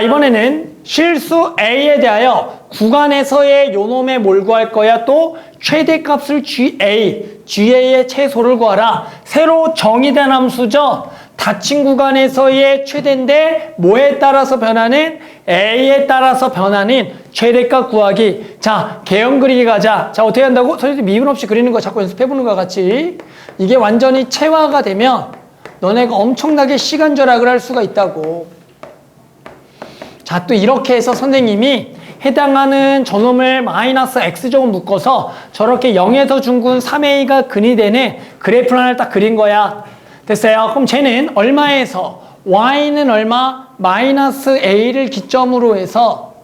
이번에는 실수 A에 대하여 구간에서의 요놈의 뭘 구할 거야? 또 최대값을 GA의 최소를 구하라. 새로 정의된 함수죠. 닫힌 구간에서의 최대인데 뭐에 따라서 변하는? A에 따라서 변하는 최대값 구하기. 자, 개형 그리기 가자. 자, 어떻게 한다고? 선생님 미분 없이 그리는 거 자꾸 연습해보는 거와 같이. 이게 완전히 체화가 되면 너네가 엄청나게 시간 절약을 할 수가 있다고. 자, 또 이렇게 해서 선생님이 해당하는 저놈을 마이너스 x제곱 묶어서 저렇게 0에서 중근 3a가 근이 되는 그래프를 하나 딱 그린 거야. 됐어요? 그럼 쟤는 얼마에서 y는 얼마? 마이너스 a를 기점으로 해서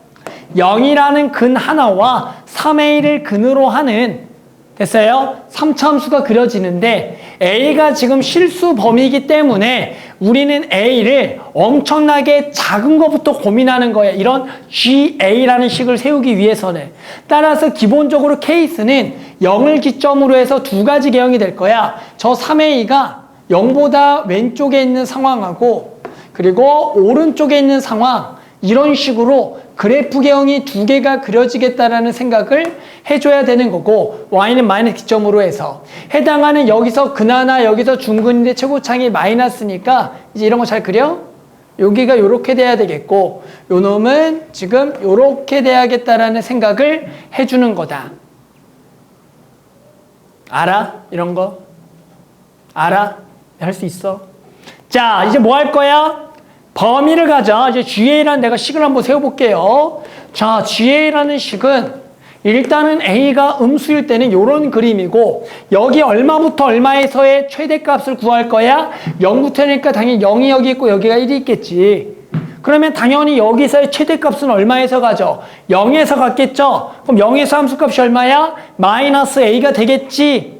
0이라는 근 하나와 3a를 근으로 하는, 됐어요? 3차함수가 그려지는데 a가 지금 실수 범위이기 때문에 우리는 a를 엄청나게 작은 것부터 고민하는 거예요. 이런 GA라는 식을 세우기 위해서는. 따라서 기본적으로 케이스는 0을 기점으로 해서 두 가지 개형이 될 거야. 저 3a가 0보다 왼쪽에 있는 상황하고 그리고 오른쪽에 있는 상황, 이런 식으로 그래프 개형이 두 개가 그려지겠다라는 생각을 해줘야 되는 거고, y는 마이너스 기점으로 해서 해당하는 여기서 근 하나, 여기서 중근인데 최고창이 마이너스니까 이제 이런 거 잘 그려? 여기가 요렇게 돼야 되겠고 요 놈은 지금 요렇게 돼야겠다라는 생각을 해주는 거다. 알아? 이런 거? 알아? 할 수 있어? 자, 이제 뭐 할 거야? 범위를 가자. 이제 GA라는 내가 식을 한번 세워볼게요. 자, GA라는 식은 일단은 A가 음수일 때는 이런 그림이고, 여기 얼마부터 얼마에서의 최대값을 구할 거야? 0부터니까 당연히 0이 여기 있고 여기가 1이 있겠지. 그러면 당연히 여기서의 최대값은 얼마에서 가죠? 0에서 갔겠죠? 그럼 0에서 함수값이 얼마야? 마이너스 A가 되겠지.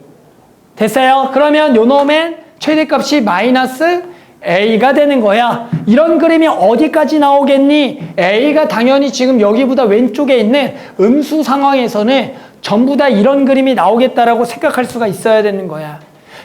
됐어요? 그러면 요 놈의 최대값이 마이너스 A가 되는 거야. 이런 그림이 어디까지 나오겠니? A가 당연히 지금 여기보다 왼쪽에 있는 음수 상황에서는 전부 다 이런 그림이 나오겠다라고 생각할 수가 있어야 되는 거야.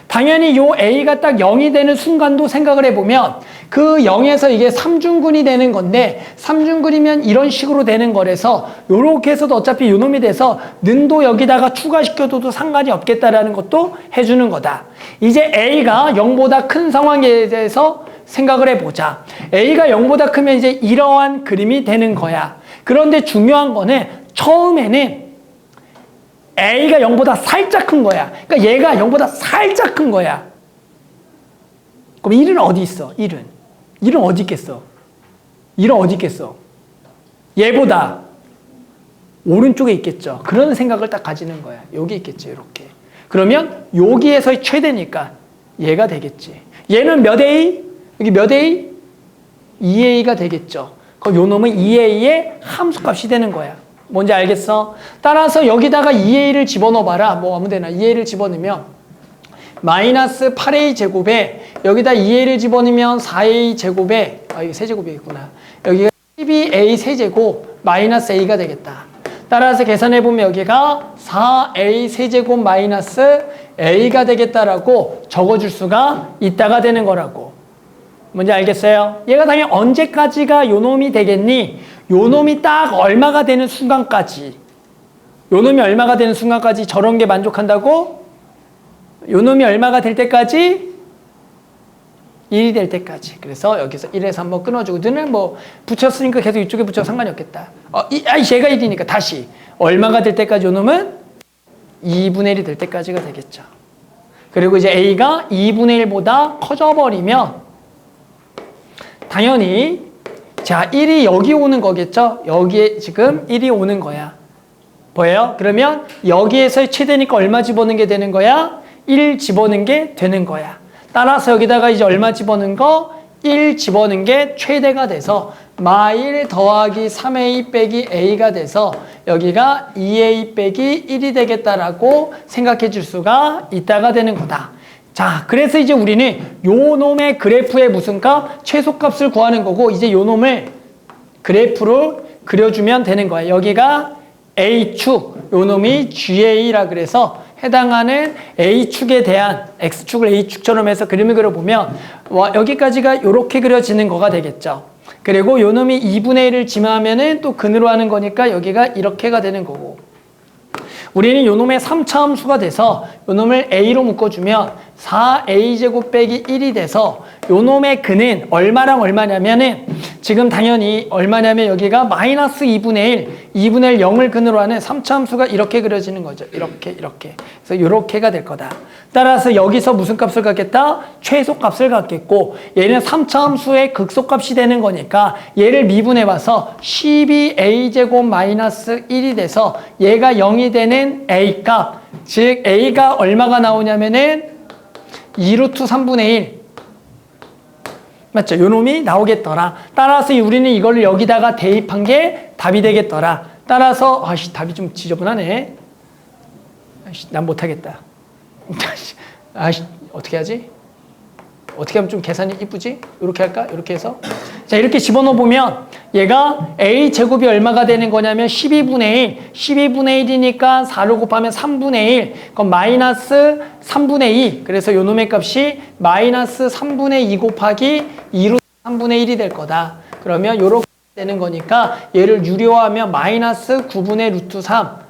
당연히 요 A가 딱 0이 되는 순간도 생각을 해보면 그 0에서 이게 3중근이 되는 건데 3중근이면 이런 식으로 되는 거라서 요렇게 해서도 어차피 요 놈이 돼서 는도 여기다가 추가시켜둬도 상관이 없겠다라는 것도 해주는 거다. 이제 A가 0보다 큰 상황에 대해서 생각을 해보자. A가 0보다 크면 이제 이러한 그림이 되는 거야. 그런데 중요한 거는 처음에는 A가 0보다 살짝 큰 거야. 그러니까 얘가 0보다 살짝 큰 거야. 그럼 1은 어디 있어? 1은 어디 있겠어? 1은 어디 있겠어? 얘보다 오른쪽에 있겠죠. 그런 생각을 딱 가지는 거야. 여기 있겠지, 이렇게. 그러면 여기에서의 최대니까 얘가 되겠지. 얘는 몇 A? 여기 몇 A? 2A가 되겠죠. 그럼 요 놈은 2A의 함수값이 되는 거야. 뭔지 알겠어? 따라서 여기다가 2A를 집어넣어봐라. 뭐 아무데나 2A를 집어넣으면 마이너스 8A 제곱에 여기다 2A를 집어넣으면 4A 제곱에 이게 세제곱이겠구나. 여기가 12A 세제곱 마이너스 A가 되겠다. 따라서 계산해보면 여기가 4A 세제곱 마이너스 A가 되겠다라고 적어줄 수가 있다가 되는 거라고. 뭔지 알겠어요? 얘가 당연히 언제까지가 요 놈이 되겠니? 요 놈이 딱 얼마가 되는 순간까지, 요 놈이 얼마가 되는 순간까지 저런 게 만족한다고? 요 놈이 얼마가 될 때까지? 1이 될 때까지. 그래서 여기서 1에서 한번 끊어주고, 너는 뭐 붙였으니까 계속 이쪽에 붙여도 상관이 없겠다. 얘가 1이니까 다시 얼마가 될 때까지 요 놈은 2분의 1이 될 때까지가 되겠죠. 그리고 이제 A가 2분의 1보다 커져버리면 당연히 자, 1이 여기 오는 거겠죠? 여기에 지금 1이 오는 거야. 보여요? 그러면 여기에서의 최대니까 얼마 집어넣는 게 되는 거야? 1 집어넣는 게 되는 거야. 따라서 여기다가 이제 얼마 집어넣는 거? 1 집어넣는 게 최대가 돼서 마1 더하기 3A 빼기 A가 돼서 여기가 2A 빼기 1이 되겠다라고 생각해 줄 수가 있다가 되는 거다. 자, 그래서 이제 우리는 요 놈의 그래프의 무슨 값? 최소값을 구하는 거고, 이제 요 놈을 그래프로 그려주면 되는 거야. 여기가 A축, 요 놈이 GA라 그래서 해당하는 A축에 대한 X축을 A축처럼 해서 그림을 그려보면 여기까지가 이렇게 그려지는 거가 되겠죠. 그리고 요 놈이 2분의 1을 지나면은 또 근으로 하는 거니까 여기가 이렇게가 되는 거고, 우리는 요 놈의 3차 함수가 돼서 요 놈을 A로 묶어주면 4A제곱 빼기 1이 돼서 요 놈의 근은 얼마랑 얼마냐면은 지금 당연히 얼마냐면 여기가 마이너스 2분의 2분의 1 0을 근으로 하는 3차 함수가 이렇게 그려지는 거죠. 이렇게. 그래서 요렇게가 될 거다. 따라서 여기서 무슨 값을 갖겠다? 최소값을 갖겠고, 얘는 3차 함수의 극소값이 되는 거니까 얘를 미분해 봐서 12A제곱 마이너스 1이 돼서 얘가 0이 되는 A값, 즉 A가 얼마가 나오냐면은 2루트 3분의 1. 맞죠? 요 놈이 나오겠더라. 따라서 우리는 이걸 여기다가 대입한 게 답이 되겠더라. 따라서 답이 좀 지저분하네. 난 못하겠다. 어떻게 하지? 어떻게 하면 좀 계산이 이쁘지? 이렇게 할까? 이렇게 해서. 자, 이렇게 집어넣어 보면 얘가 A제곱이 얼마가 되는 거냐면 12분의 1. 12분의 1이니까 4를 곱하면 3분의 1. 그럼 마이너스 3분의 2. 그래서 요 놈의 값이 마이너스 3분의 2 곱하기 2로 3분의 1이 될 거다. 그러면 요렇게 되는 거니까 얘를 유료화하면 마이너스 9분의 루트 3.